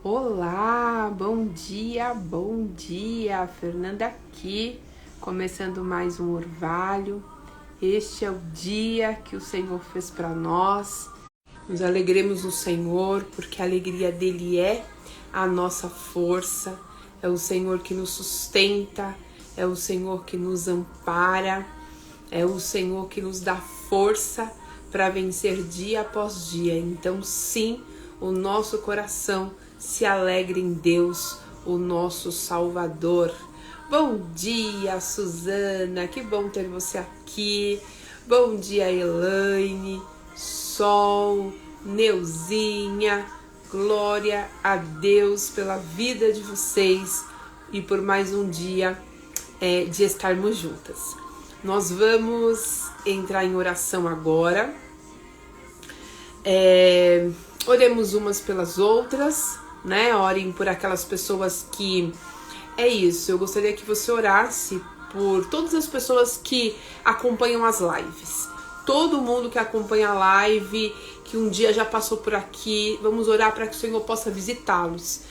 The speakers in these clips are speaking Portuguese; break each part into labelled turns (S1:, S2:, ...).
S1: Olá, bom dia, Fernanda aqui, começando mais um Orvalho. Este é o dia que o Senhor fez para nós. Nos alegremos no Senhor, porque a alegria dele é a nossa força. É o Senhor que nos sustenta, é o Senhor que nos ampara, é o Senhor que nos dá força para vencer dia após dia. Então, sim, o nosso coração se alegra em Deus, o nosso Salvador. Bom dia, Suzana, que bom ter você aqui. Bom dia, Elaine, Sol, Neuzinha. Glória a Deus pela vida de vocês e por mais um dia de estarmos juntas. Nós vamos entrar em oração agora. Oremos umas pelas outras, né? Orem por aquelas pessoas que... É isso, eu gostaria que você orasse por todas as pessoas que acompanham as lives. Todo mundo que acompanha a live, que um dia já passou por aqui, vamos orar para que o Senhor possa visitá-los.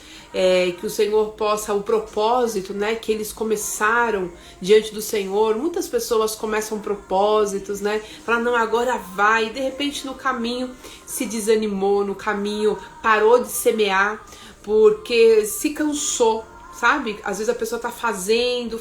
S1: Que o Senhor possa, o propósito, né, que eles começaram diante do Senhor. Muitas pessoas começam propósitos, né, falam, não, agora vai, e de repente no caminho se desanimou, no caminho parou de semear, porque se cansou, sabe? Às vezes a pessoa tá fazendo,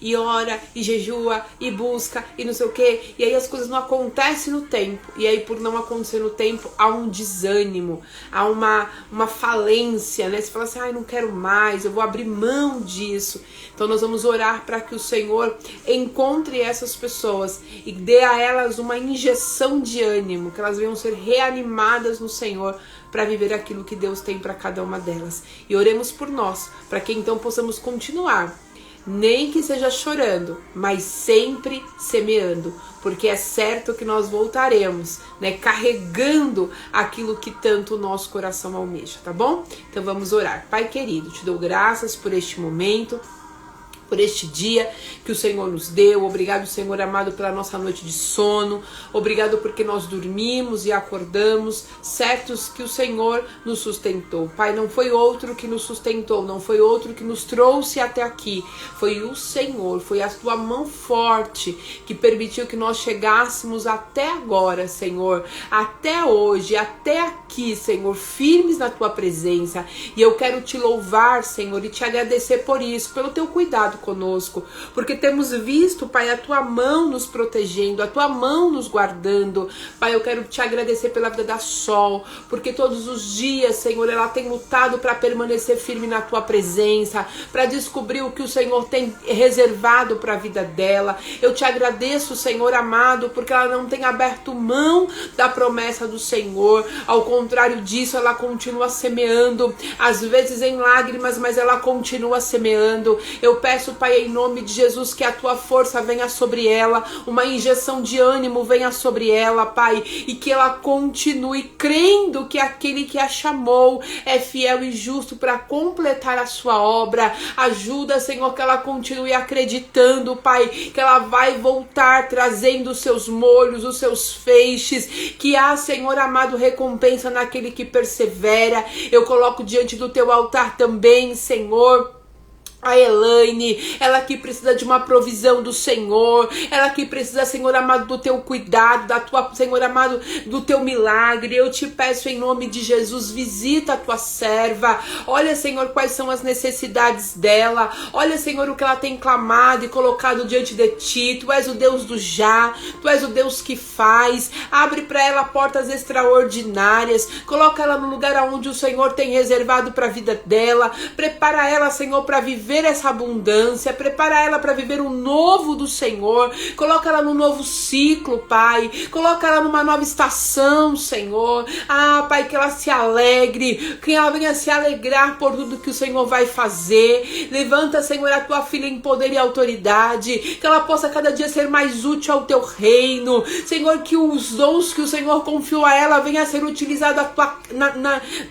S1: e ora, e jejua, e busca, e não sei o que, e aí as coisas não acontecem no tempo, e aí por não acontecer no tempo, há um desânimo, há uma falência, né? Você fala assim, não quero mais, eu vou abrir mão disso. Então nós vamos orar para que o Senhor encontre essas pessoas e dê a elas uma injeção de ânimo, que elas venham ser reanimadas no Senhor, para viver aquilo que Deus tem para cada uma delas. E oremos por nós, para que então possamos continuar, nem que seja chorando, mas sempre semeando, porque é certo que nós voltaremos, né, carregando aquilo que tanto o nosso coração almeja, tá bom? Então vamos orar. Pai querido, te dou graças por este momento, por este dia que o Senhor nos deu. Obrigado, Senhor amado, pela nossa noite de sono. Obrigado porque nós dormimos e acordamos certos que o Senhor nos sustentou. Pai, não foi outro que nos sustentou, não foi outro que nos trouxe até aqui. Foi o Senhor, foi a tua mão forte que permitiu que nós chegássemos até agora, Senhor, até hoje, até aqui, Senhor, firmes na tua presença. E eu quero te louvar, Senhor, e te agradecer por isso, pelo teu cuidado conosco, porque temos visto, Pai, a tua mão nos protegendo, a tua mão nos guardando. Pai, eu quero te agradecer pela vida da Sol, porque todos os dias, Senhor, ela tem lutado para permanecer firme na tua presença, para descobrir o que o Senhor tem reservado para a vida dela. Eu te agradeço, Senhor amado, porque ela não tem aberto mão da promessa do Senhor. Ao contrário disso, ela continua semeando, às vezes em lágrimas, mas ela continua semeando. Eu peço, Pai, em nome de Jesus, que a tua força venha sobre ela, uma injeção de ânimo venha sobre ela, Pai, e que ela continue crendo que aquele que a chamou é fiel e justo para completar a sua obra. Ajuda, Senhor, que ela continue acreditando, Pai, que ela vai voltar trazendo os seus molhos, os seus feixes, que há, Senhor amado, recompensa naquele que persevera. Eu coloco diante do teu altar também, Senhor, a Elaine, ela que precisa de uma provisão do Senhor, ela que precisa, Senhor amado, do teu cuidado, da tua, Senhor amado, do teu milagre. Eu te peço em nome de Jesus, visita a tua serva, olha, Senhor, quais são as necessidades dela, olha, Senhor, o que ela tem clamado e colocado diante de ti. Tu és o Deus do já, tu és o Deus que faz. Abre para ela portas extraordinárias, coloca ela no lugar onde o Senhor tem reservado para a vida dela, prepara ela, Senhor, para viver essa abundância, prepara ela para viver o novo do Senhor, coloca ela num novo ciclo, Pai, coloca ela numa nova estação, Senhor. Pai, que ela se alegre, que ela venha se alegrar por tudo que o Senhor vai fazer. Levanta, Senhor, a tua filha em poder e autoridade, que ela possa cada dia ser mais útil ao teu reino, Senhor, que os dons que o Senhor confiou a ela venha a ser utilizado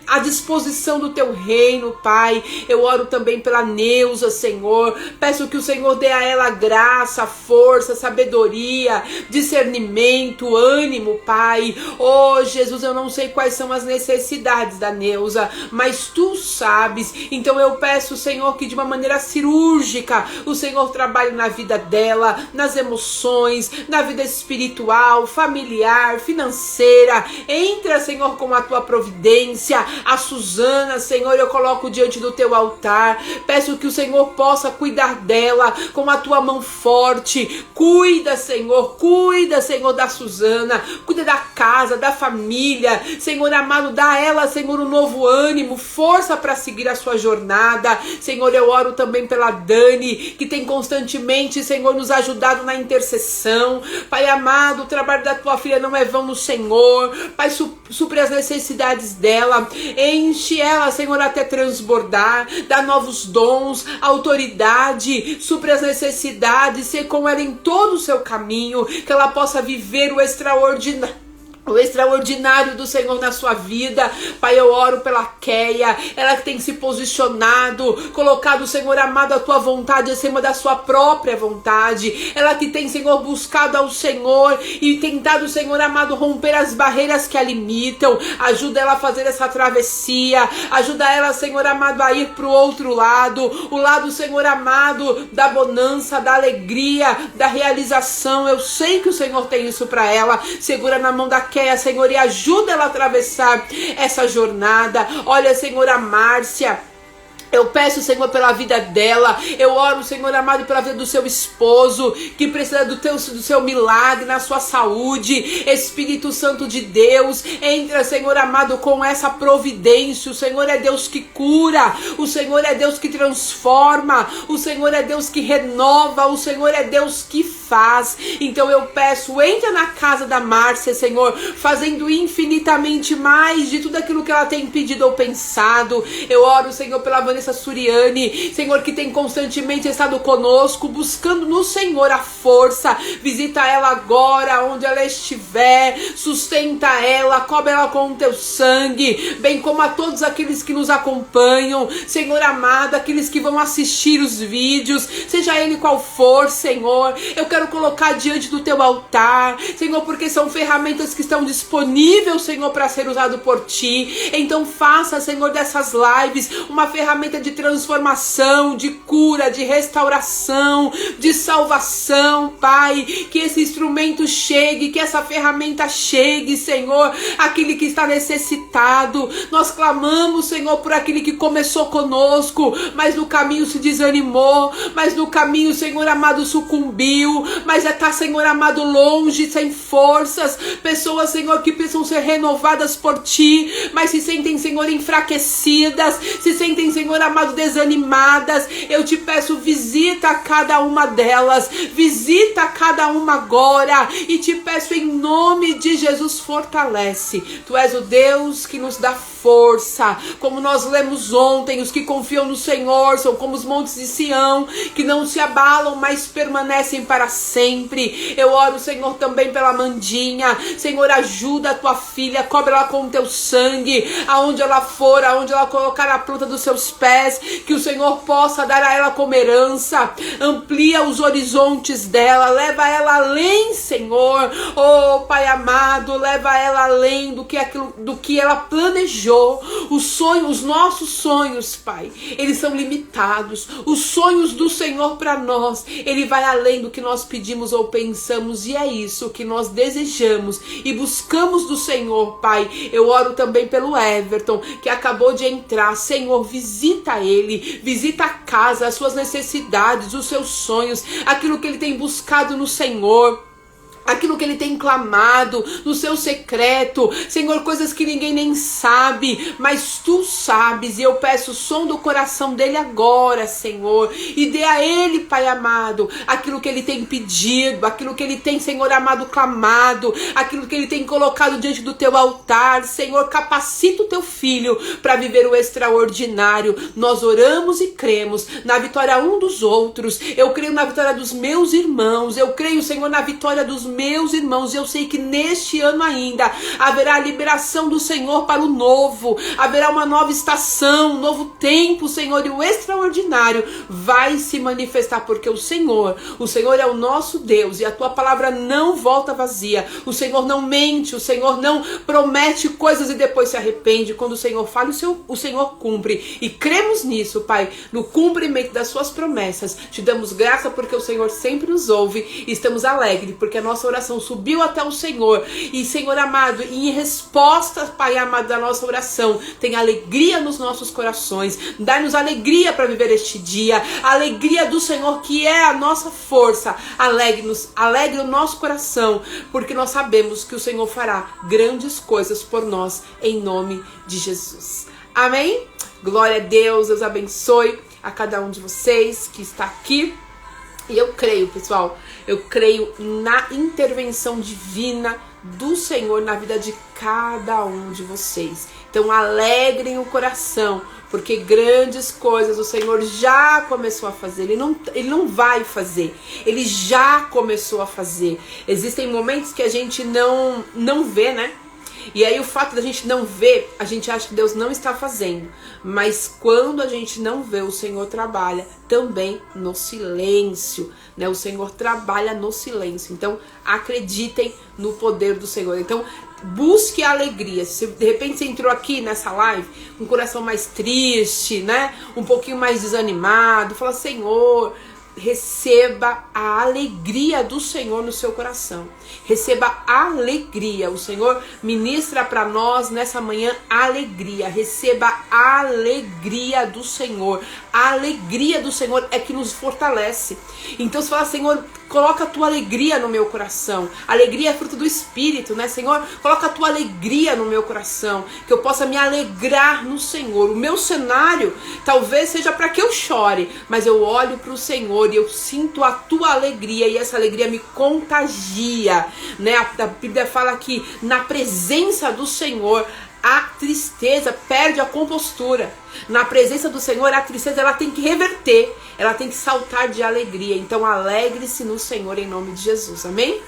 S1: à disposição do teu reino, Pai. Eu oro também pela Neuza, Neuza, Senhor. Peço que o Senhor dê a ela graça, força, sabedoria, discernimento, ânimo, Pai. Oh, Jesus, eu não sei quais são as necessidades da Neuza, mas Tu sabes. Então eu peço, Senhor, que de uma maneira cirúrgica o Senhor trabalhe na vida dela, nas emoções, na vida espiritual, familiar, financeira. Entra, Senhor, com a Tua providência. A Suzana, Senhor, eu coloco diante do Teu altar. Peço que o Senhor possa cuidar dela com a Tua mão forte. Cuida, Senhor, da Suzana. Cuida da casa, da família. Senhor amado, dá a ela, Senhor, um novo ânimo, força para seguir a sua jornada. Senhor, eu oro também pela Dani, que tem constantemente, Senhor, nos ajudado na intercessão. Pai amado, o trabalho da Tua filha não é vão no Senhor. Pai, supre as necessidades dela. Enche ela, Senhor, até transbordar. Dá novos dons, autoridade. Supre as necessidades. Ser com ela em todo o seu caminho. Que ela possa viver o extraordinário do Senhor na sua vida. Pai, eu oro pela Keia, ela que tem se posicionado, colocado, Senhor amado, a Tua vontade acima da sua própria vontade. Ela que tem, Senhor, buscado ao Senhor e tentado, Senhor amado, romper as barreiras que a limitam. Ajuda ela a fazer essa travessia. Ajuda ela, Senhor amado, a ir para o outro lado. O lado, Senhor amado, da bonança, da alegria, da realização. Eu sei que o Senhor tem isso para ela. Segura na mão da Keia, Senhor, e ajuda ela a atravessar essa jornada. Olha, Senhor, a Márcia, eu peço, Senhor, pela vida dela. Eu oro, Senhor amado, pela vida do seu esposo, que precisa do seu milagre na sua saúde. Espírito Santo de Deus, entra, Senhor amado, com essa providência. O Senhor é Deus que cura. O Senhor é Deus que transforma. O Senhor é Deus que renova. O Senhor é Deus que faz. Então eu peço, entra na casa da Márcia, Senhor, fazendo infinitamente mais de tudo aquilo que ela tem pedido ou pensado. Eu oro, Senhor, pela Vanessa Suriani, Senhor, que tem constantemente estado conosco, buscando no Senhor a força. Visita ela agora, onde ela estiver, sustenta ela, cobre ela com o Teu sangue, bem como a todos aqueles que nos acompanham, Senhor amado, aqueles que vão assistir os vídeos, seja ele qual for, Senhor, eu quero colocar diante do Teu altar, Senhor, porque são ferramentas que estão disponíveis, Senhor, para ser usado por Ti. Então faça, Senhor, dessas lives uma ferramenta de transformação, de cura, de restauração, de salvação, Pai. Que esse instrumento chegue, que essa ferramenta chegue, Senhor, aquele que está necessitado. Nós clamamos, Senhor, por aquele que começou conosco, mas no caminho se desanimou, mas no caminho, Senhor amado, sucumbiu, mas está, Senhor amado, longe, sem forças. Pessoas, Senhor, que precisam ser renovadas por Ti, mas se sentem, Senhor, enfraquecidas, se sentem, Senhor amado, desanimadas. Eu Te peço, visita cada uma delas, visita cada uma agora, e Te peço em nome de Jesus, fortalece. Tu és o Deus que nos dá força, como nós lemos ontem, os que confiam no Senhor são como os montes de Sião, que não se abalam, mas permanecem para sempre. Eu oro, Senhor, também pela Mandinha. Senhor, ajuda a Tua filha, cobre ela com o Teu sangue, aonde ela for, aonde ela colocar a planta dos seus pés, que o Senhor possa dar a ela como herança. Amplia os horizontes dela, leva ela além, Senhor. Oh, Pai amado, leva ela além do que ela planejou. Os nossos sonhos, Pai, eles são limitados. Os sonhos do Senhor para nós, Ele vai além do que nós pedimos ou pensamos, e é isso que nós desejamos e buscamos do Senhor, Pai. Eu oro também pelo Everton, que acabou de entrar. Senhor, visita ele, visita a casa, as suas necessidades, os seus sonhos, aquilo que ele tem buscado no Senhor, aquilo que ele tem clamado no seu secreto, Senhor, coisas que ninguém nem sabe, mas Tu sabes. E eu peço o som do coração dele agora, Senhor, e dê a ele, Pai amado, aquilo que ele tem pedido, aquilo que ele tem, Senhor amado, clamado, aquilo que ele tem colocado diante do Teu altar. Senhor, capacita o Teu filho para viver o extraordinário. Nós oramos e cremos na vitória um dos outros. Eu creio na vitória dos meus irmãos, eu creio, Senhor, na vitória dos meus meus irmãos. Eu sei que neste ano ainda haverá a liberação do Senhor para o novo, haverá uma nova estação, um novo tempo, Senhor, e o extraordinário vai se manifestar, porque o Senhor é o nosso Deus, e a tua palavra não volta vazia. O Senhor não mente, o Senhor não promete coisas e depois se arrepende. Quando o Senhor fala, o Senhor cumpre, e cremos nisso, Pai, no cumprimento das suas promessas. Te damos graça porque o Senhor sempre nos ouve, e estamos alegres porque a nossa oração subiu até o Senhor. E, Senhor amado, em resposta, Pai amado, da nossa oração, tem alegria nos nossos corações. Dá-nos alegria para viver este dia, a alegria do Senhor, que é a nossa força. Alegre o nosso coração, porque nós sabemos que o Senhor fará grandes coisas por nós, em nome de Jesus. Amém? Glória a Deus, Deus abençoe a cada um de vocês que está aqui. E eu creio, pessoal, eu creio na intervenção divina do Senhor na vida de cada um de vocês. Então alegrem o coração, porque grandes coisas o Senhor já começou a fazer. Ele não vai fazer, Ele já começou a fazer. Existem momentos que a gente não vê, né? E aí o fato da gente não ver, a gente acha que Deus não está fazendo. Mas quando a gente não vê, o Senhor trabalha também no silêncio, né? O Senhor trabalha no silêncio. Então acreditem no poder do Senhor. Então busque a alegria. Se de repente você entrou aqui nessa live com o coração mais triste, né? Um pouquinho mais desanimado, fala: Senhor, receba a alegria do Senhor no seu coração. Receba a alegria. O Senhor ministra para nós nessa manhã alegria. Receba a alegria do Senhor. A alegria do Senhor é que nos fortalece. Então você fala: Senhor, coloca a tua alegria no meu coração. Alegria é fruto do Espírito, né, Senhor? Coloca a tua alegria no meu coração, que eu possa me alegrar no Senhor. O meu cenário talvez seja para que eu chore, mas eu olho para o Senhor e eu sinto a tua alegria, e essa alegria me contagia, né? A Bíblia fala que na presença do Senhor a tristeza perde a compostura. Na presença do Senhor, a tristeza ela tem que reverter, ela tem que saltar de alegria. Então alegre-se no Senhor em nome de Jesus, amém?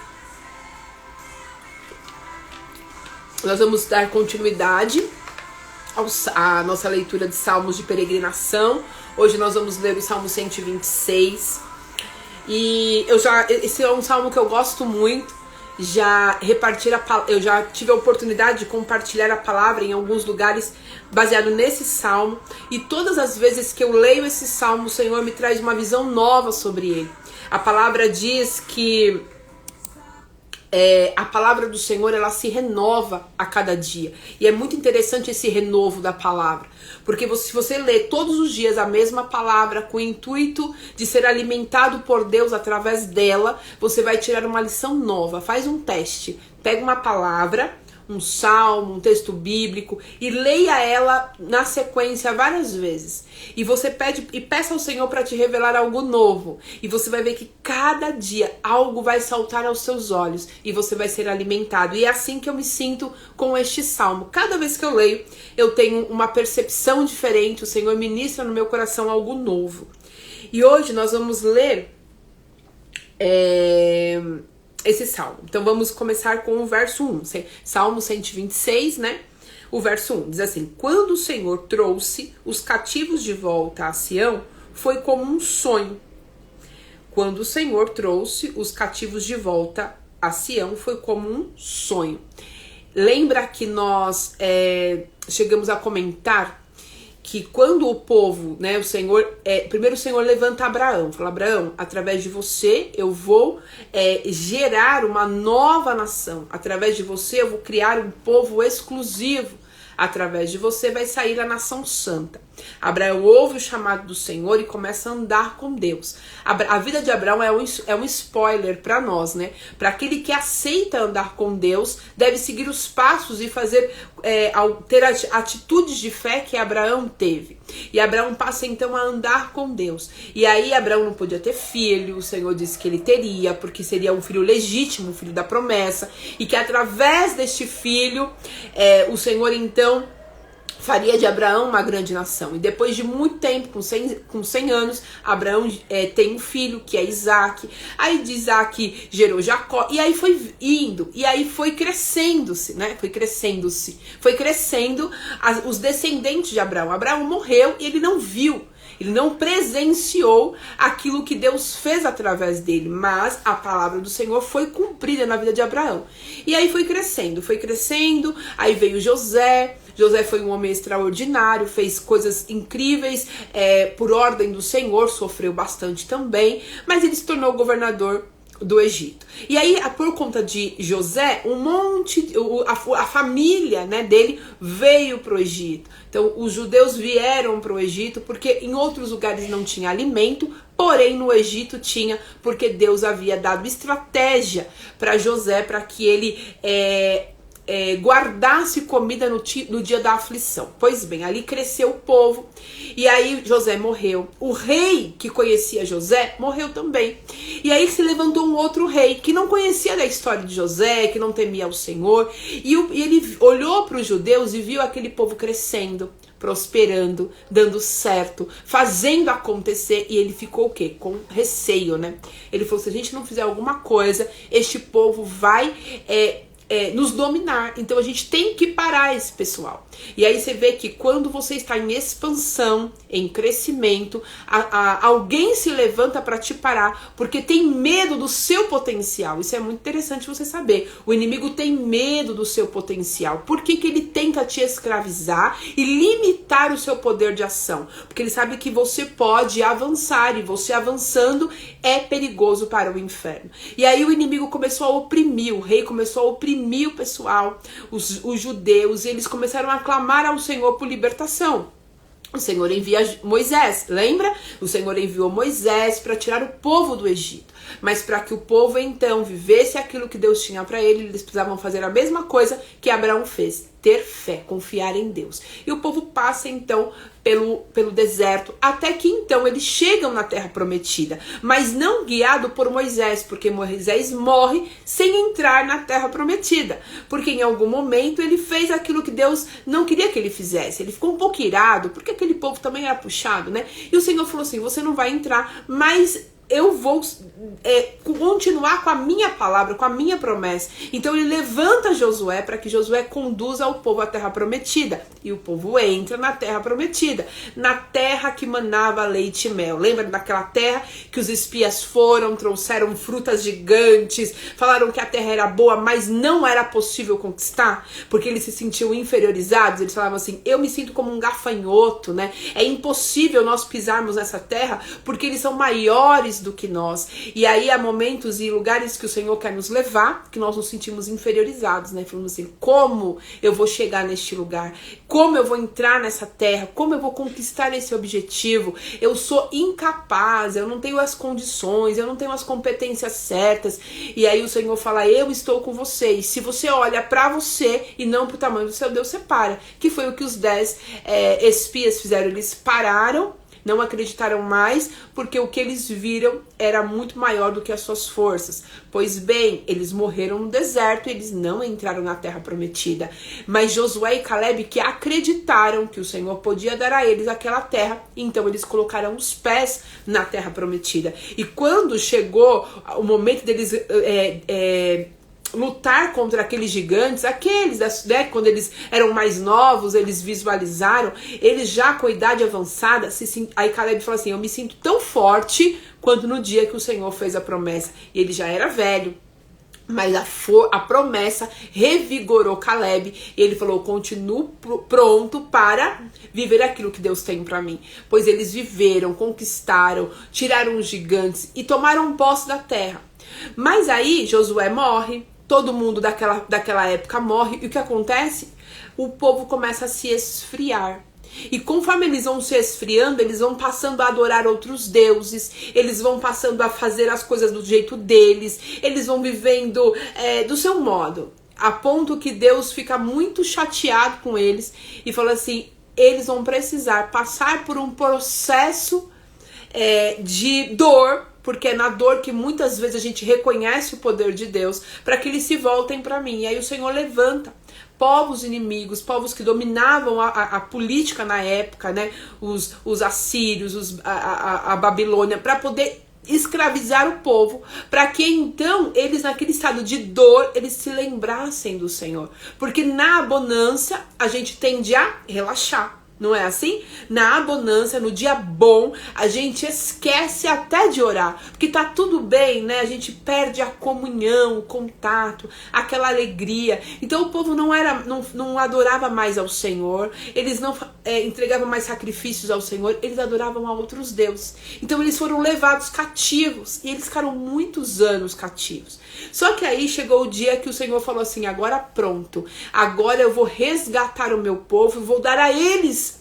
S1: Nós vamos dar continuidade à nossa leitura de Salmos de Peregrinação. Hoje nós vamos ler o Salmo 126. E esse é um salmo que eu gosto muito. Eu já tive a oportunidade de compartilhar a palavra em alguns lugares baseado nesse salmo, e todas as vezes que eu leio esse salmo, o Senhor me traz uma visão nova sobre ele. A palavra diz que a palavra do Senhor, ela se renova a cada dia, e é muito interessante esse renovo da palavra, porque se você lê todos os dias a mesma palavra com o intuito de ser alimentado por Deus através dela, você vai tirar uma lição nova. Faz um teste, pega uma palavra, um salmo, um texto bíblico, e leia ela na sequência várias vezes, e você peça ao Senhor para te revelar algo novo, e você vai ver que cada dia algo vai saltar aos seus olhos e você vai ser alimentado. E é assim que eu me sinto com este salmo. Cada vez que eu leio, eu tenho uma percepção diferente. O Senhor ministra no meu coração algo novo. E hoje nós vamos ler esse salmo. Então vamos começar com o verso 1. Salmo 126, né? O verso 1 diz assim: quando o Senhor trouxe os cativos de volta a Sião, foi como um sonho. Quando o Senhor trouxe os cativos de volta a Sião, foi como um sonho. Lembra que nós chegamos a comentar que quando o povo, né, o Senhor, primeiro o Senhor levanta Abraão, fala: Abraão, através de você eu vou gerar uma nova nação, através de você eu vou criar um povo exclusivo, através de você vai sair a nação santa. Abraão ouve o chamado do Senhor e começa a andar com Deus. A vida de Abraão é um spoiler para nós, né? Para aquele que aceita andar com Deus, deve seguir os passos e ter atitudes de fé que Abraão teve. E Abraão passa então a andar com Deus. E aí Abraão não podia ter filho, o Senhor disse que ele teria, porque seria um filho legítimo, um filho da promessa, e que através deste filho, o Senhor então faria de Abraão uma grande nação. E depois de muito tempo, com 100 anos, Abraão tem um filho, que é Isaac. Aí de Isaac gerou Jacó. E aí foi indo. E aí foi crescendo-se, né? Foi crescendo os descendentes de Abraão. Abraão morreu e ele não viu. Ele não presenciou aquilo que Deus fez através dele, mas a palavra do Senhor foi cumprida na vida de Abraão. E aí foi crescendo, aí veio José. José foi um homem extraordinário, fez coisas incríveis por ordem do Senhor, sofreu bastante também, mas ele se tornou governador do Egito. E aí, por conta de José, a família, né, dele veio para o Egito. Então, os judeus vieram para o Egito porque em outros lugares não tinha alimento, porém no Egito tinha, porque Deus havia dado estratégia para José para que ele guardasse comida no dia da aflição. Pois bem, ali cresceu o povo e aí José morreu. O rei que conhecia José morreu também. E aí se levantou um outro rei que não conhecia da história de José, que não temia o Senhor, e ele olhou para os judeus e viu aquele povo crescendo, prosperando, dando certo, fazendo acontecer, e ele ficou o quê? Com receio, né? Ele falou, se a gente não fizer alguma coisa, este povo vai nos dominar, então a gente tem que parar esse pessoal. E aí você vê que quando você está em expansão, em crescimento, alguém se levanta para te parar, porque tem medo do seu potencial. Isso é muito interessante você saber. O inimigo tem medo do seu potencial. Por que ele tenta te escravizar e limitar o seu poder de ação? Porque ele sabe que você pode avançar, e você avançando é perigoso para o inferno. E aí o inimigo começou a oprimir, o rei começou a oprimir o pessoal, os judeus, e eles começaram a clamar ao Senhor por libertação. O Senhor envia Moisés, lembra? O Senhor enviou Moisés para tirar o povo do Egito. Mas para que o povo então vivesse aquilo que Deus tinha para ele, eles precisavam fazer a mesma coisa que Abraão fez: ter fé, confiar em Deus. E o povo passa então pelo deserto, até que então eles chegam na terra prometida, mas não guiado por Moisés, porque Moisés morre sem entrar na terra prometida, porque em algum momento ele fez aquilo que Deus não queria que ele fizesse. Ele ficou um pouco irado, porque aquele povo também era puxado, né? E o Senhor falou assim, você não vai entrar, mas eu vou continuar com a minha palavra, com a minha promessa. Então ele levanta Josué para que Josué conduza o povo à terra prometida. E o povo entra na terra prometida, na terra que manava leite e mel. Lembra daquela terra que os espias foram, trouxeram frutas gigantes, falaram que a terra era boa, mas não era possível conquistar, porque eles se sentiam inferiorizados. Eles falavam assim, eu me sinto como um gafanhoto, né? É impossível nós pisarmos nessa terra, porque eles são maiores do que nós. E aí há momentos e lugares que o Senhor quer nos levar, que nós nos sentimos inferiorizados, né? Falando assim, como eu vou chegar neste lugar? Como eu vou entrar nessa terra? Como eu vou conquistar esse objetivo? Eu sou incapaz, eu não tenho as condições, eu não tenho as competências certas. E aí o Senhor fala, eu estou com você. E se você olha para você e não para o tamanho do seu Deus, você para. Que foi o que os 10 espias fizeram. Eles pararam, não acreditaram mais, porque o que eles viram era muito maior do que as suas forças. Pois bem, eles morreram no deserto, eles não entraram na terra prometida. Mas Josué e Caleb, que acreditaram que o Senhor podia dar a eles aquela terra, então eles colocaram os pés na terra prometida. E quando chegou o momento deles lutar contra aqueles gigantes, né, quando eles eram mais novos, eles visualizaram, eles já com a idade avançada, aí Caleb falou assim, eu me sinto tão forte quanto no dia que o Senhor fez a promessa. E ele já era velho, mas a promessa revigorou Caleb, e ele falou, continuo pronto para viver aquilo que Deus tem para mim. Pois eles viveram, conquistaram, tiraram os gigantes e tomaram posse da terra. Mas aí Josué morre, todo mundo daquela época morre, e o que acontece? O povo começa a se esfriar. E conforme eles vão se esfriando, eles vão passando a adorar outros deuses, eles vão passando a fazer as coisas do jeito deles, eles vão vivendo do seu modo, a ponto que Deus fica muito chateado com eles e fala assim, eles vão precisar passar por um processo de dor porque é na dor que muitas vezes a gente reconhece o poder de Deus para que eles se voltem para mim. E aí o Senhor levanta povos inimigos, povos que dominavam a política na época, né? Os assírios, a Babilônia, para poder escravizar o povo, para que então eles, naquele estado de dor, eles se lembrassem do Senhor. Porque na abundância a gente tende a relaxar. Não é assim? Na abundância, no dia bom, a gente esquece até de orar. Porque tá tudo bem, né? A gente perde a comunhão, o contato, aquela alegria. Então o povo não adorava mais ao Senhor. Eles não entregavam mais sacrifícios ao Senhor. Eles adoravam a outros deuses. Então eles foram levados cativos. E eles ficaram muitos anos cativos. Só que aí chegou o dia que o Senhor falou assim: agora pronto. Agora eu vou resgatar o meu povo e vou dar a eles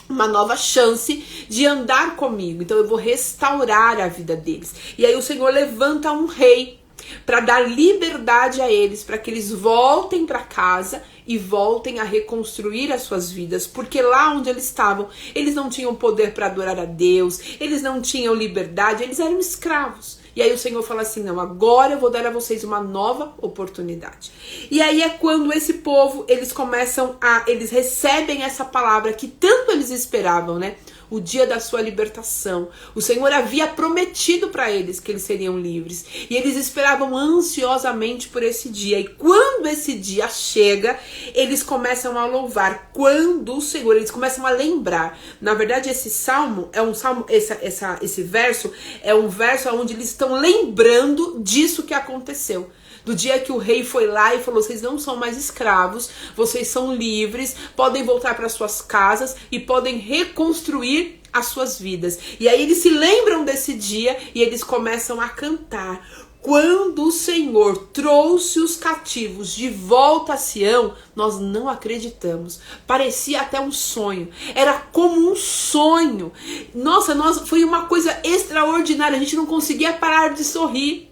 S1: uma nova chance de andar comigo. Então eu vou restaurar a vida deles. E aí o Senhor levanta um rei para dar liberdade a eles, para que eles voltem para casa e voltem a reconstruir as suas vidas, porque lá onde eles estavam, eles não tinham poder para adorar a Deus, eles não tinham liberdade, eles eram escravos. E aí o Senhor fala assim: não, agora eu vou dar a vocês uma nova oportunidade. E aí é quando esse povo, eles recebem essa palavra que tanto eles esperavam, né? O dia da sua libertação. O Senhor havia prometido para eles que eles seriam livres. E eles esperavam ansiosamente por esse dia. E quando esse dia chega, eles começam a louvar. Quando o Senhor, eles começam a lembrar. Na verdade, esse salmo é um salmo, esse verso é um verso onde eles estão lembrando disso que aconteceu. Do dia que o rei foi lá e falou: vocês não são mais escravos, vocês são livres, podem voltar para suas casas e podem reconstruir as suas vidas. E aí eles se lembram desse dia e eles começam a cantar. Quando o Senhor trouxe os cativos de volta a Sião, nós não acreditamos. Parecia até um sonho. Era como um sonho. Nossa, foi uma coisa extraordinária. A gente não conseguia parar de sorrir.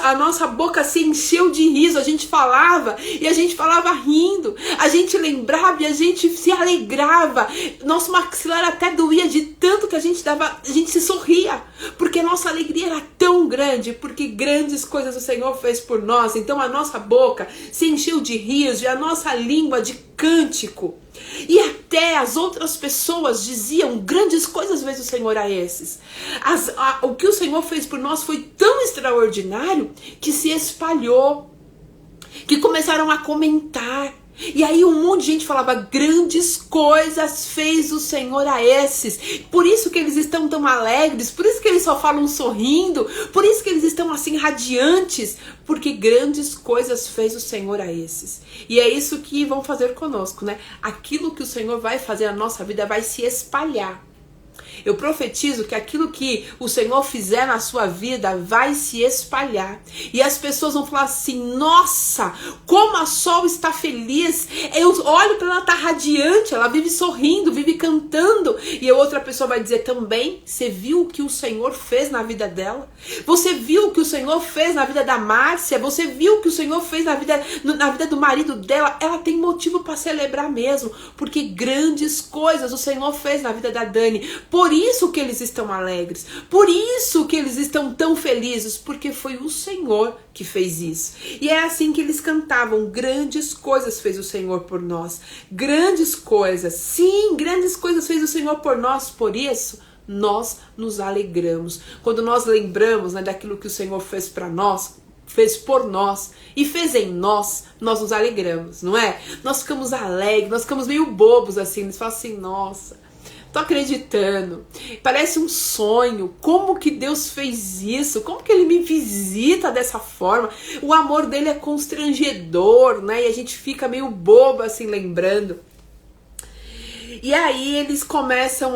S1: A nossa boca se encheu de riso, a gente falava e a gente falava rindo, a gente lembrava e a gente se alegrava, nosso maxilar até doía de tanto que a gente se sorria, porque a nossa alegria era tão grande, porque grandes coisas o Senhor fez por nós. Então a nossa boca se encheu de riso e a nossa língua de cântico. E até as outras pessoas diziam: grandes coisas fez o Senhor a esses. O que o Senhor fez por nós foi tão extraordinário que se espalhou, que começaram a comentar. E aí um monte de gente falava: grandes coisas fez o Senhor a esses. Por isso que eles estão tão alegres, por isso que eles só falam sorrindo, por isso que eles estão assim radiantes, porque grandes coisas fez o Senhor a esses. E é isso que vão fazer conosco, né? Aquilo que o Senhor vai fazer na nossa vida vai se espalhar. Eu profetizo que aquilo que o Senhor fizer na sua vida vai se espalhar. E as pessoas vão falar assim: nossa, como a Sol está feliz. Eu olho para ela, tá radiante, ela vive sorrindo, vive cantando. E a outra pessoa vai dizer também: você viu o que o Senhor fez na vida dela? Você viu o que o Senhor fez na vida da Márcia? Você viu o que o Senhor fez na vida do marido dela? Ela tem motivo para celebrar mesmo, porque grandes coisas o Senhor fez na vida da Dani. Por isso que eles estão alegres, por isso que eles estão tão felizes, porque foi o Senhor que fez isso. E é assim que eles cantavam: grandes coisas fez o Senhor por nós. Grandes coisas, sim, grandes coisas fez o Senhor por nós. Por isso nós nos alegramos. Quando nós lembramos, né, daquilo que o Senhor fez para nós, fez por nós e fez em nós, nós nos alegramos, não é? Nós ficamos alegres, nós ficamos meio bobos assim, eles falam assim: nossa, tô acreditando, parece um sonho, como que Deus fez isso, como que Ele me visita dessa forma, o amor dele é constrangedor, né? E a gente fica meio bobo assim lembrando. E aí eles começam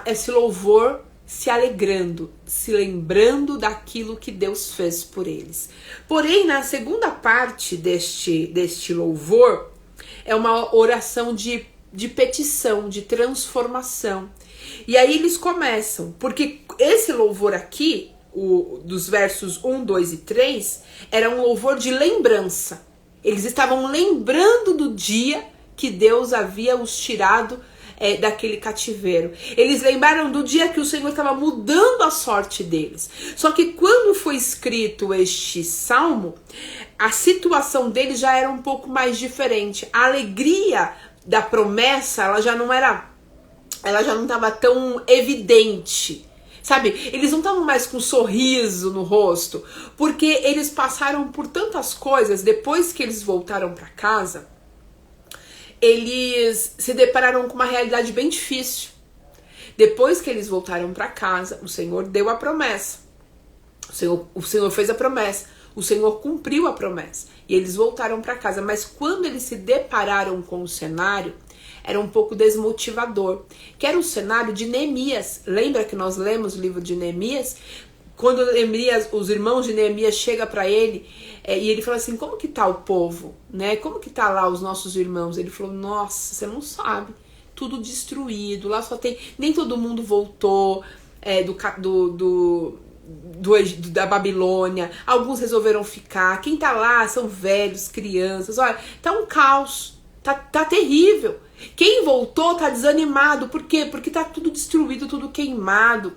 S1: esse louvor se alegrando, se lembrando daquilo que Deus fez por eles. Porém, na segunda parte deste louvor, é uma oração de petição, de transformação. E aí eles começam, porque esse louvor aqui, dos versos 1, 2 e 3, era um louvor de lembrança. Eles estavam lembrando do dia que Deus havia os tirado daquele cativeiro. Eles lembraram do dia que o Senhor estava mudando a sorte deles. Só que quando foi escrito este salmo, a situação deles já era um pouco mais diferente. A alegria da promessa, ela já não estava tão evidente. Sabe, eles não estavam mais com um sorriso no rosto, porque eles passaram por tantas coisas. Depois que eles voltaram para casa, eles se depararam com uma realidade bem difícil. Depois que eles voltaram para casa, o Senhor deu a promessa. O Senhor fez a promessa. O Senhor cumpriu a promessa. E eles voltaram para casa. Mas quando eles se depararam com o cenário, era um pouco desmotivador. Que era o cenário de Neemias. Lembra que nós lemos o livro de Neemias? Quando Neemias, os irmãos de Neemias chegam para ele e ele fala assim, como que tá o povo? Né? Como que tá lá os nossos irmãos? Ele falou, nossa, você não sabe. Tudo destruído. Lá só tem... Nem todo mundo voltou da Babilônia. Alguns resolveram ficar. Quem tá lá são velhos, crianças. Olha, tá um caos. Tá terrível. Quem voltou tá desanimado. Por quê? Porque tá tudo destruído, tudo queimado.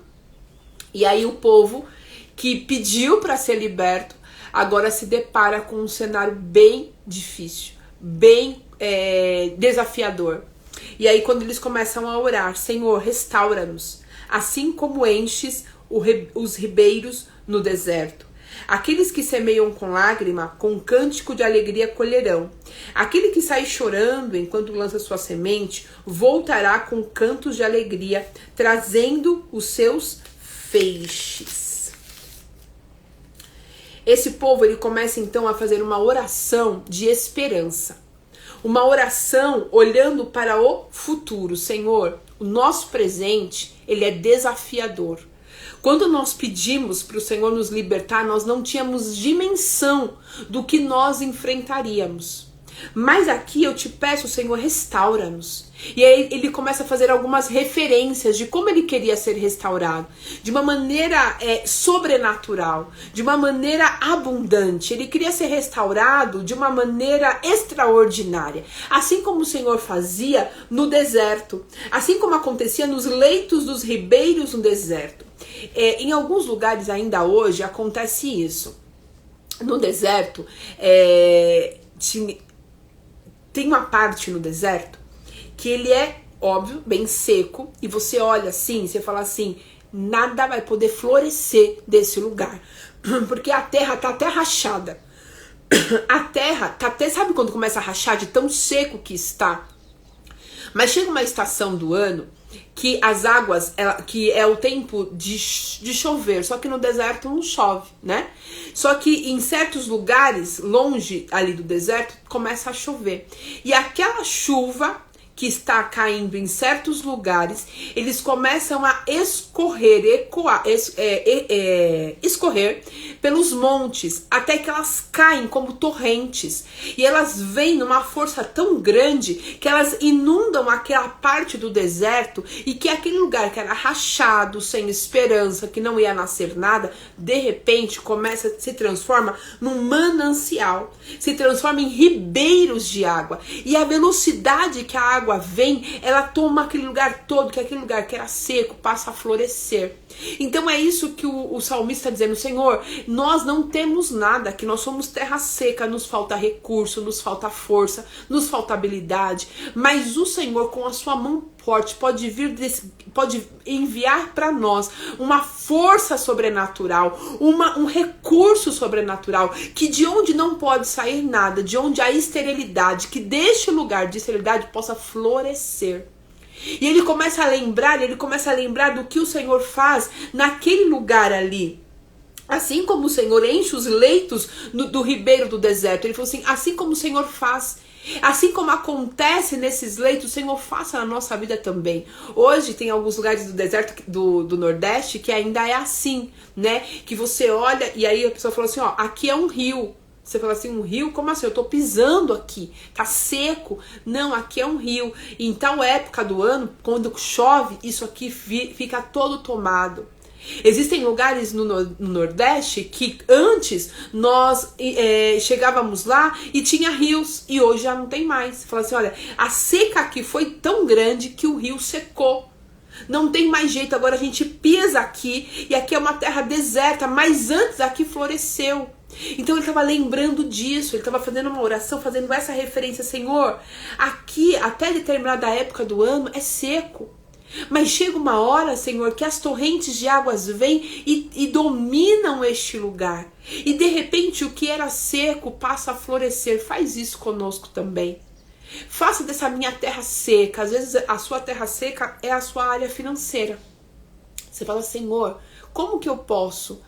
S1: E aí o povo que pediu para ser liberto agora se depara com um cenário bem difícil, bem desafiador. E aí quando eles começam a orar, Senhor, restaura-nos, assim como enches os ribeiros no deserto. Aqueles que semeiam com lágrima, com cântico de alegria colherão. Aquele que sai chorando enquanto lança sua semente, voltará com cantos de alegria, trazendo os seus feixes. Esse povo, ele começa então a fazer uma oração de esperança. Uma oração olhando para o futuro. Senhor, o nosso presente, ele é desafiador. Quando nós pedimos para o Senhor nos libertar, nós não tínhamos dimensão do que nós enfrentaríamos. Mas aqui eu te peço, Senhor, restaura-nos. E aí ele começa a fazer algumas referências de como ele queria ser restaurado. De uma maneira sobrenatural, de uma maneira abundante. Ele queria ser restaurado de uma maneira extraordinária. Assim como o Senhor fazia no deserto. Assim como acontecia nos leitos dos ribeiros no deserto. Em alguns lugares ainda hoje acontece isso. No deserto, tem uma parte no deserto que ele é, óbvio, bem seco, e você olha assim, você fala assim, nada vai poder florescer desse lugar, porque a terra tá até rachada. A terra tá até, sabe quando começa a rachar de tão seco que está? Mas chega uma estação do ano que as águas, que é o tempo de chover, só que no deserto não chove, né? Só que em certos lugares, longe ali do deserto, começa a chover. E aquela chuva que está caindo em certos lugares, eles começam a escorrer pelos montes, até que elas caem como torrentes. E elas vêm numa força tão grande que elas inundam aquela parte do deserto, e que aquele lugar que era rachado, sem esperança, que não ia nascer nada, de repente se transforma num manancial, se transforma em ribeiros de água. E a velocidade que a água vem, ela toma aquele lugar todo, que aquele lugar que era seco passa a florescer. Então é isso que o salmista está dizendo, Senhor, nós não temos nada, que nós somos terra seca, nos falta recurso, nos falta força, nos falta habilidade, mas o Senhor com a sua mão forte pode enviar para nós uma força sobrenatural, um recurso sobrenatural, que de onde não pode sair nada, de onde há esterilidade, que deste lugar de esterilidade possa florescer. E ele começa a lembrar do que o Senhor faz naquele lugar ali. Assim como o Senhor enche os leitos do ribeiro do deserto, ele falou assim, assim como o Senhor faz, assim como acontece nesses leitos, o Senhor faça na nossa vida também. Hoje tem alguns lugares do deserto do Nordeste que ainda é assim, né? Que você olha e aí a pessoa fala assim, ó, aqui é um rio. Você fala assim, um rio? Como assim? Eu tô pisando aqui, tá seco. Não, aqui é um rio. E em tal época do ano, quando chove, isso aqui fica todo tomado. Existem lugares no Nordeste que antes nós chegávamos lá e tinha rios e hoje já não tem mais. Você fala assim, olha, a seca aqui foi tão grande que o rio secou. Não tem mais jeito, agora a gente pisa aqui e aqui é uma terra deserta, mas antes aqui floresceu. Então ele estava lembrando disso, ele estava fazendo uma oração, fazendo essa referência, Senhor, aqui até determinada época do ano é seco. Mas chega uma hora, Senhor, que as torrentes de águas vêm e dominam este lugar. E de repente o que era seco passa a florescer. Faz isso conosco também. Faça dessa minha terra seca. Às vezes a sua terra seca é a sua área financeira. Você fala, Senhor, como que eu posso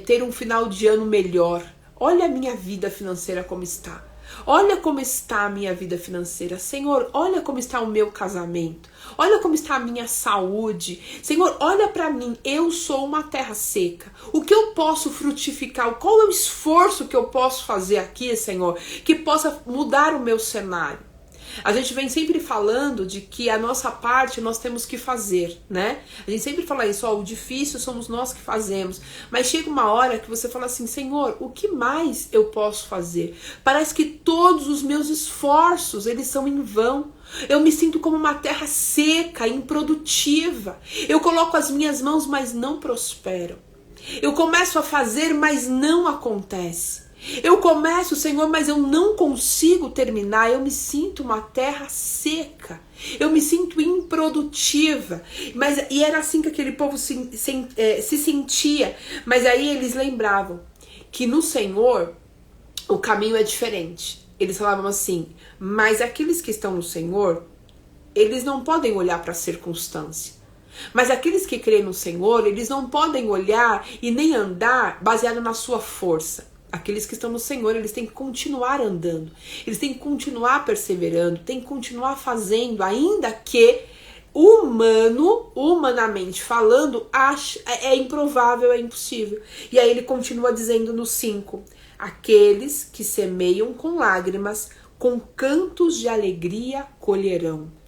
S1: ter um final de ano melhor? Olha a minha vida financeira como está. Olha como está a minha vida financeira. Senhor, olha como está o meu casamento. Olha como está a minha saúde. Senhor, olha para mim. Eu sou uma terra seca. O que eu posso frutificar? Qual é o esforço que eu posso fazer aqui, Senhor, que possa mudar o meu cenário? A gente vem sempre falando de que a nossa parte nós temos que fazer, né? A gente sempre fala isso, ó, o difícil somos nós que fazemos. Mas chega uma hora que você fala assim, Senhor, o que mais eu posso fazer? Parece que todos os meus esforços, eles são em vão. Eu me sinto como uma terra seca, improdutiva. Eu coloco as minhas mãos, mas não prosperam. Eu começo a fazer, mas não acontece. Eu começo, Senhor, mas eu não consigo terminar. Eu me sinto uma terra seca. Eu me sinto improdutiva. E era assim que aquele povo se sentia. Mas aí eles lembravam que no Senhor o caminho é diferente. Eles falavam assim, mas aqueles que estão no Senhor, eles não podem olhar para a circunstância. Mas aqueles que creem no Senhor, eles não podem olhar e nem andar baseado na sua força. Aqueles que estão no Senhor, eles têm que continuar andando, eles têm que continuar perseverando, têm que continuar fazendo, ainda que humanamente falando, é improvável, é impossível. E aí ele continua dizendo no 5, aqueles que semeiam com lágrimas, com cantos de alegria colherão.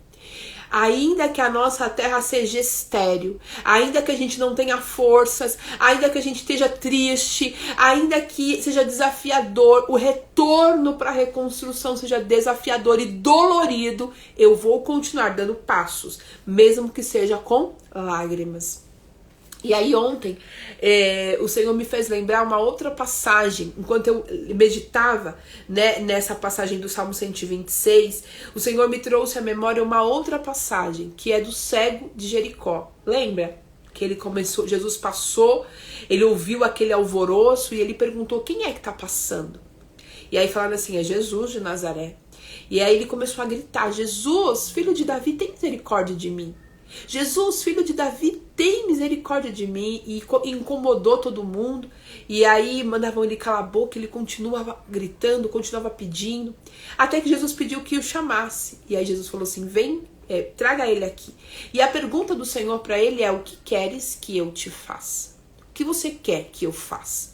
S1: Ainda que a nossa terra seja estéril, ainda que a gente não tenha forças, ainda que a gente esteja triste, ainda que seja desafiador, o retorno para a reconstrução seja desafiador e dolorido, eu vou continuar dando passos, mesmo que seja com lágrimas. E aí ontem o Senhor me fez lembrar uma outra passagem, enquanto eu meditava, né, nessa passagem do Salmo 126, o Senhor me trouxe à memória uma outra passagem, que é do cego de Jericó. Lembra? Que ele começou, Jesus passou, ele ouviu aquele alvoroço e ele perguntou, quem é que tá passando? E aí falaram assim, é Jesus de Nazaré. E aí ele começou a gritar, Jesus, filho de Davi, tem misericórdia de mim. Jesus, filho de Davi, tem misericórdia de mim. E incomodou todo mundo. E aí mandavam ele calar a boca. Ele continuava gritando, continuava pedindo, até que Jesus pediu que o chamasse. E aí Jesus falou assim, vem, traga ele aqui. E a pergunta do Senhor para ele é, o que queres que eu te faça? O que você quer que eu faça?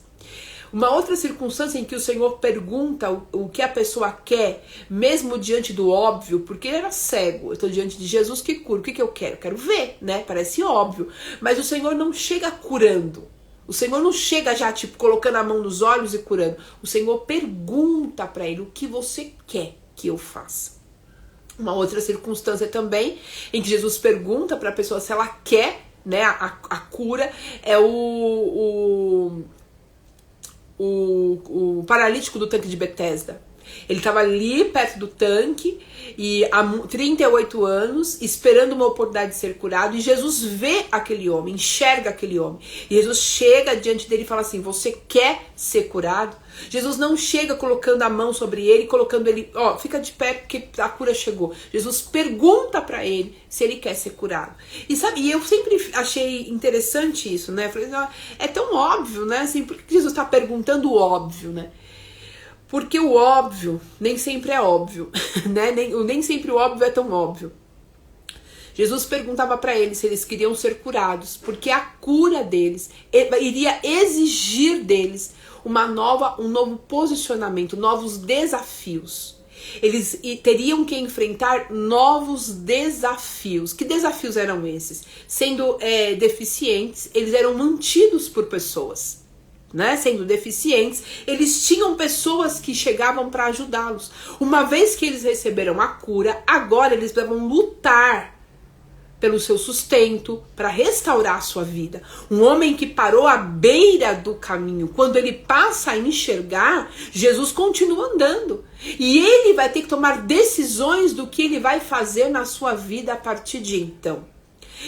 S1: Uma outra circunstância em que o Senhor pergunta o que a pessoa quer, mesmo diante do óbvio, porque ele era cego, eu estou diante de Jesus que cura, o que eu quero? Eu quero ver, né? Parece óbvio, mas o Senhor não chega curando, o Senhor não chega já tipo colocando a mão nos olhos e curando, o Senhor pergunta para ele, o que você quer que eu faça? Uma outra circunstância também, em que Jesus pergunta para a pessoa se ela quer, né, a cura, é o paralítico do tanque de Betesda. Ele estava ali perto do tanque e há 38 anos esperando uma oportunidade de ser curado, e Jesus vê aquele homem, enxerga aquele homem, e Jesus chega diante dele e fala assim, você quer ser curado? Jesus não chega colocando a mão sobre ele, colocando ele, ó, fica de pé porque a cura chegou. Jesus pergunta para ele se ele quer ser curado. E sabe, e eu sempre achei interessante isso, né? Falei, é tão óbvio, né? Assim, por que Jesus está perguntando o óbvio, né? Porque o óbvio nem sempre é óbvio, né? Nem sempre o óbvio é tão óbvio. Jesus perguntava para eles se eles queriam ser curados, porque a cura deles iria exigir deles um novo posicionamento, novos desafios. Eles teriam que enfrentar novos desafios. Que desafios eram esses? Sendo deficientes, eles eram mantidos por pessoas. Né? Sendo deficientes, eles tinham pessoas que chegavam para ajudá-los. Uma vez que eles receberam a cura, agora eles devem lutar pelo seu sustento, para restaurar a sua vida. Um homem que parou à beira do caminho, quando ele passa a enxergar, Jesus continua andando. E ele vai ter que tomar decisões do que ele vai fazer na sua vida a partir de então.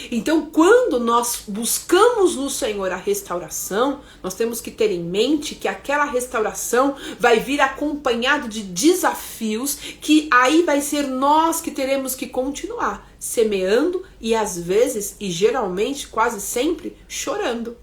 S1: Então, quando nós buscamos no Senhor a restauração, nós temos que ter em mente que aquela restauração vai vir acompanhado de desafios, que aí vai ser nós que teremos que continuar semeando e às vezes, e geralmente, quase sempre, chorando.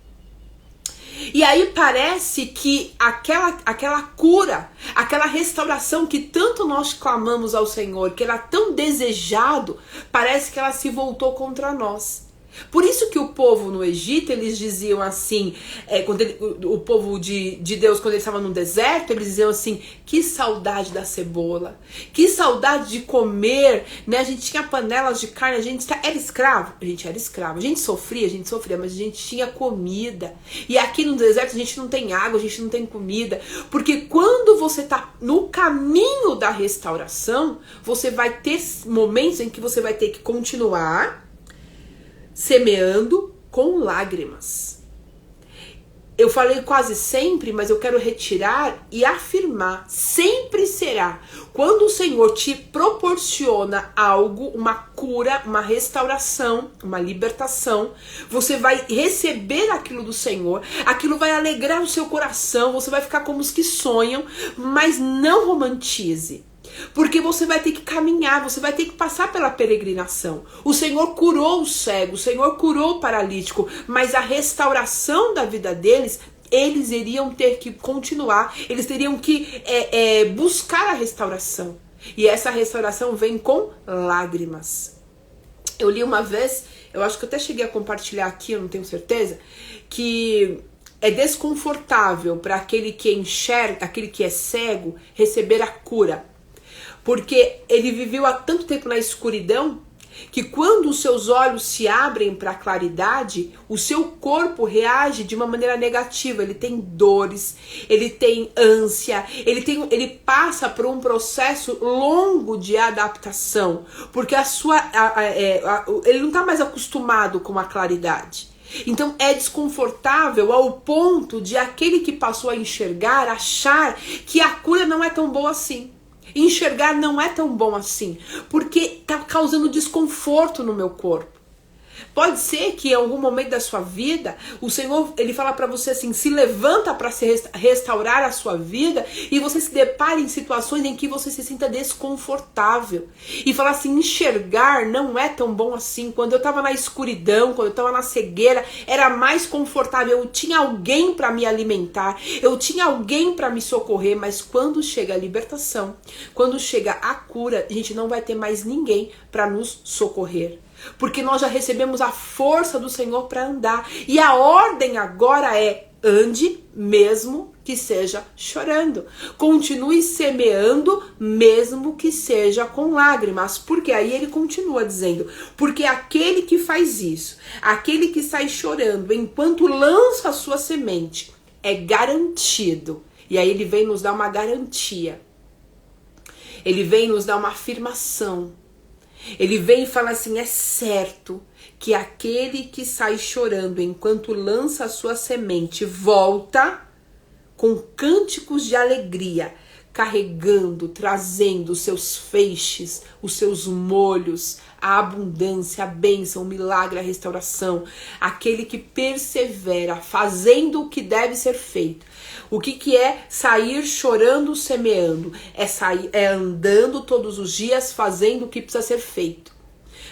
S1: E aí parece que aquela cura, aquela restauração que tanto nós clamamos ao Senhor, que era tão desejado, parece que ela se voltou contra nós. Por isso que o povo no Egito, eles diziam assim, o povo de Deus, quando eles estavam no deserto, eles diziam assim, que saudade da cebola, que saudade de comer, né? A gente tinha panelas de carne, a gente era escravo, a gente sofria, mas a gente tinha comida. E aqui no deserto a gente não tem água, a gente não tem comida, porque quando você está no caminho da restauração, você vai ter momentos em que você vai ter que continuar semeando com lágrimas. Eu falei quase sempre, mas eu quero retirar e afirmar, sempre será. Quando o Senhor te proporciona algo, uma cura, uma restauração, uma libertação, você vai receber aquilo do Senhor, aquilo vai alegrar o seu coração, você vai ficar como os que sonham, mas não romantize. Porque você vai ter que caminhar, você vai ter que passar pela peregrinação. O Senhor curou o cego, o Senhor curou o paralítico, mas a restauração da vida deles, eles iriam ter que continuar, eles teriam que buscar a restauração. E essa restauração vem com lágrimas. Eu li uma vez, eu acho que eu até cheguei a compartilhar aqui, eu não tenho certeza, que é desconfortável para aquele que enxerga, aquele que é cego, receber a cura. Porque ele viveu há tanto tempo na escuridão, que quando os seus olhos se abrem para a claridade, o seu corpo reage de uma maneira negativa. Ele tem dores, ele tem ânsia, ele passa por um processo longo de adaptação, porque ele não está mais acostumado com a claridade. Então é desconfortável ao ponto de aquele que passou a enxergar achar que a cura não é tão boa assim. Enxergar não é tão bom assim, porque está causando desconforto no meu corpo. Pode ser que em algum momento da sua vida, o Senhor, ele fala para você assim, se levanta para restaurar a sua vida, e você se depara em situações em que você se sinta desconfortável. E fala assim, enxergar não é tão bom assim. Quando eu estava na escuridão, quando eu estava na cegueira, era mais confortável. Eu tinha alguém para me alimentar, eu tinha alguém para me socorrer, mas quando chega a libertação, quando chega a cura, a gente não vai ter mais ninguém para nos socorrer. Porque nós já recebemos a força do Senhor para andar. E a ordem agora é, ande mesmo que seja chorando. Continue semeando mesmo que seja com lágrimas. Porque aí ele continua dizendo, porque aquele que faz isso, aquele que sai chorando enquanto lança a sua semente, é garantido. E aí ele vem nos dar uma garantia. Ele vem nos dar uma afirmação. Ele vem e fala assim, é certo que aquele que sai chorando enquanto lança a sua semente volta com cânticos de alegria, carregando, trazendo os seus feixes, os seus molhos, a abundância, a bênção, o milagre, a restauração. Aquele que persevera, fazendo o que deve ser feito. O que é sair chorando, semeando? É andando todos os dias, fazendo o que precisa ser feito.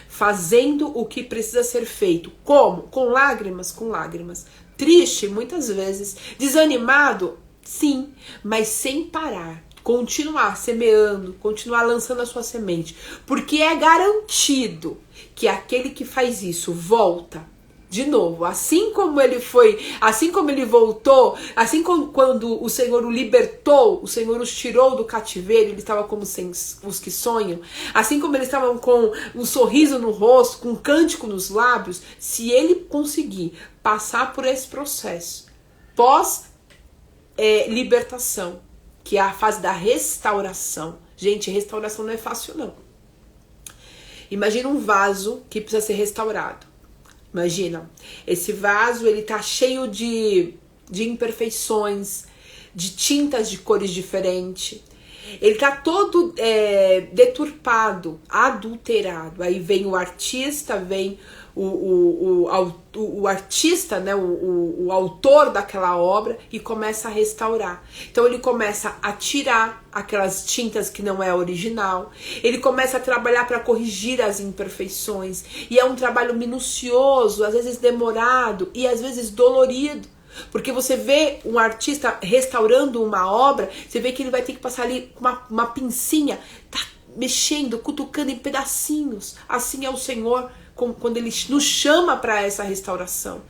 S1: Fazendo o que precisa ser feito. Como? Com lágrimas, com lágrimas. Triste, muitas vezes. Desanimado? Sim, mas sem parar. Continuar semeando, continuar lançando a sua semente. Porque é garantido que aquele que faz isso volta De novo, assim como ele foi, assim como ele voltou, assim como quando o Senhor o libertou, o Senhor os tirou do cativeiro, ele estava como os que sonham, assim como eles estavam com um sorriso no rosto, com um cântico nos lábios, se ele conseguir passar por esse processo pós libertação, que é a fase da restauração. Gente, restauração não é fácil não. Imagina um vaso que precisa ser restaurado. Imagina, esse vaso ele tá cheio de imperfeições, de tintas de cores diferentes. Ele tá todo deturpado, adulterado. Aí vem o artista, vem o artista, né, o autor daquela obra e começa a restaurar. Então ele começa a tirar aquelas tintas que não é original. Ele começa a trabalhar para corrigir as imperfeições. E é um trabalho minucioso, às vezes demorado e às vezes dolorido. Porque você vê um artista restaurando uma obra, você vê que ele vai ter que passar ali com uma pincinha, tá mexendo, cutucando em pedacinhos. Assim é o Senhor quando ele nos chama para essa restauração.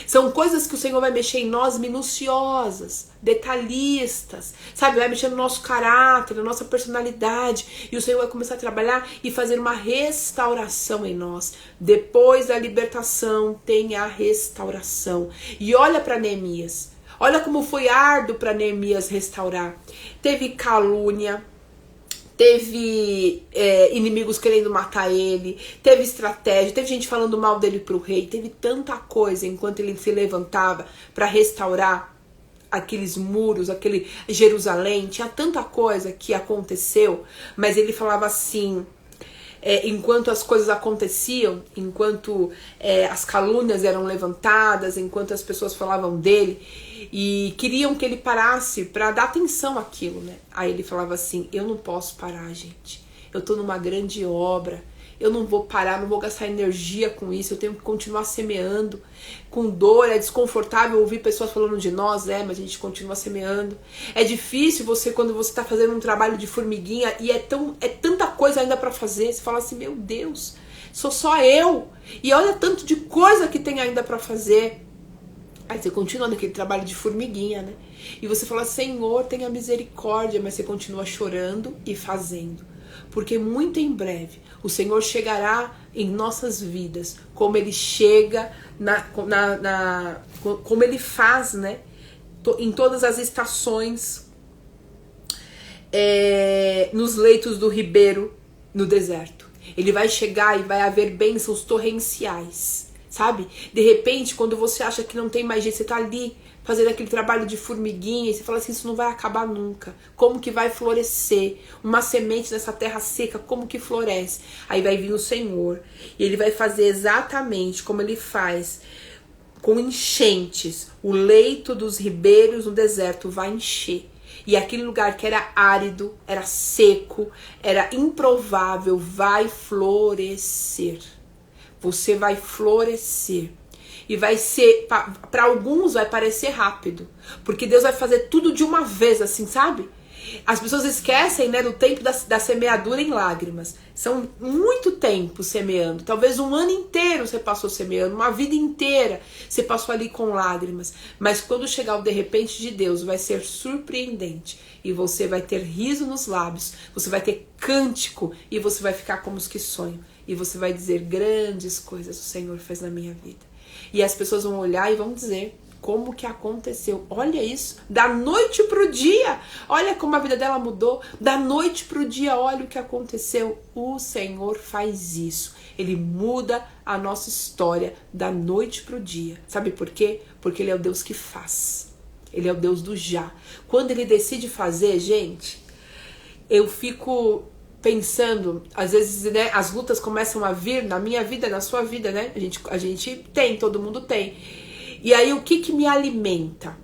S1: São coisas que o Senhor vai mexer em nós, minuciosas, detalhistas, sabe? Vai mexer no nosso caráter, na nossa personalidade. E o Senhor vai começar a trabalhar e fazer uma restauração em nós. Depois da libertação, tem a restauração. E olha para Neemias. Olha como foi árduo para Neemias restaurar. Teve calúnia. Teve inimigos querendo matar ele, teve estratégia, teve gente falando mal dele pro rei, teve tanta coisa enquanto ele se levantava para restaurar aqueles muros, aquele Jerusalém, tinha tanta coisa que aconteceu, mas ele falava assim, enquanto as coisas aconteciam, enquanto as calúnias eram levantadas, enquanto as pessoas falavam dele e queriam que ele parasse para dar atenção àquilo, né? Aí ele falava assim, eu não posso parar, gente, eu tô numa grande obra, eu não vou parar, não vou gastar energia com isso, eu tenho que continuar semeando, com dor, é desconfortável ouvir pessoas falando de nós, mas a gente continua semeando, é difícil quando você tá fazendo um trabalho de formiguinha e é tanta coisa ainda para fazer, você fala assim, meu Deus, sou só eu, e olha tanto de coisa que tem ainda para fazer. Aí você continua naquele trabalho de formiguinha, né? E você fala, Senhor, tenha misericórdia, mas você continua chorando e fazendo. Porque muito em breve o Senhor chegará em nossas vidas, como Ele chega, como Ele faz, né? Em todas as estações, nos leitos do ribeiro, no deserto. Ele vai chegar e vai haver bênçãos torrenciais. Sabe? De repente, quando você acha que não tem mais jeito, você tá ali fazendo aquele trabalho de formiguinha e você fala assim, isso não vai acabar nunca. Como que vai florescer? Uma semente nessa terra seca, como que floresce? Aí vai vir o Senhor e Ele vai fazer exatamente como Ele faz com enchentes. O leito dos ribeiros no deserto vai encher. E aquele lugar que era árido, era seco, era improvável, vai florescer. Você vai florescer. E vai ser, para alguns vai parecer rápido. Porque Deus vai fazer tudo de uma vez, assim, sabe? As pessoas esquecem, né, do tempo da semeadura em lágrimas. São muito tempo semeando. Talvez um ano inteiro você passou semeando. Uma vida inteira você passou ali com lágrimas. Mas quando chegar o de repente de Deus, vai ser surpreendente. E você vai ter riso nos lábios. Você vai ter cântico. E você vai ficar como os que sonham. E você vai dizer, grandes coisas o Senhor fez na minha vida. E as pessoas vão olhar e vão dizer, como que aconteceu? Olha isso, da noite pro dia. Olha como a vida dela mudou. Da noite pro dia, olha o que aconteceu. O Senhor faz isso. Ele muda a nossa história da noite pro dia. Sabe por quê? Porque Ele é o Deus que faz. Ele é o Deus do já. Quando Ele decide fazer, gente, eu fico pensando, às vezes, né, as lutas começam a vir na minha vida, na sua vida, né? A gente tem, todo mundo tem. E aí o que me alimenta?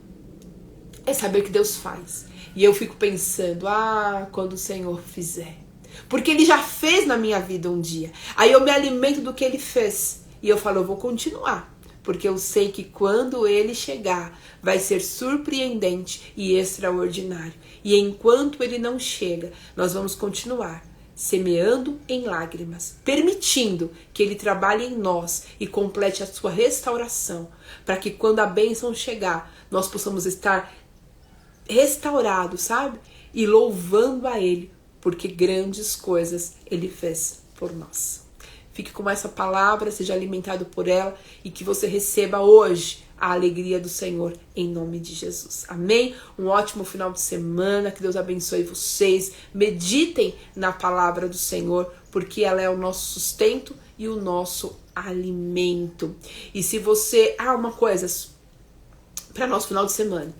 S1: É saber o que Deus faz. E eu fico pensando, quando o Senhor fizer. Porque Ele já fez na minha vida um dia. Aí eu me alimento do que Ele fez. E eu falo, eu vou continuar. Porque eu sei que quando Ele chegar, vai ser surpreendente e extraordinário. E enquanto Ele não chega, nós vamos continuar semeando em lágrimas, permitindo que Ele trabalhe em nós e complete a sua restauração, para que quando a bênção chegar, nós possamos estar restaurados, sabe? E louvando a Ele, porque grandes coisas Ele fez por nós. Fique com essa palavra, seja alimentado por ela e que você receba hoje a alegria do Senhor em nome de Jesus. Amém? Um ótimo final de semana, que Deus abençoe vocês. Meditem na palavra do Senhor, porque ela é o nosso sustento e o nosso alimento. E se você... uma coisa para nosso final de semana.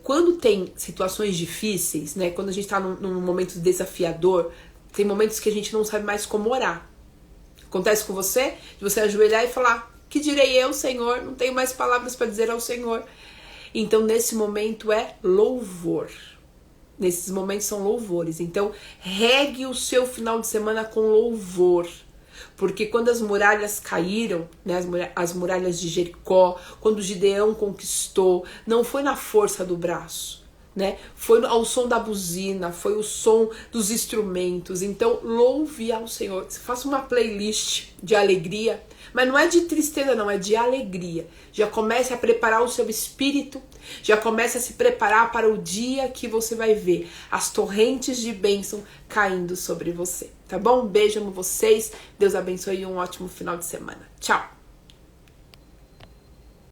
S1: Quando tem situações difíceis, né? Quando a gente está num momento desafiador, tem momentos que a gente não sabe mais como orar. Acontece com você? De você ajoelhar e falar: que direi eu, Senhor? Não tenho mais palavras para dizer ao Senhor. Então, nesse momento é louvor. Nesses momentos são louvores. Então, regue o seu final de semana com louvor. Porque quando as muralhas caíram, né, as muralhas de Jericó, quando Gideão conquistou, não foi na força do braço, né? Foi ao som da buzina, foi o som dos instrumentos. Então, louve ao Senhor. Faça uma playlist de alegria, mas não é de tristeza não, é de alegria. Já comece a preparar o seu espírito, já comece a se preparar para o dia que você vai ver as torrentes de bênção caindo sobre você, tá bom? Um beijo, amo vocês, Deus abençoe e um ótimo final de semana. Tchau!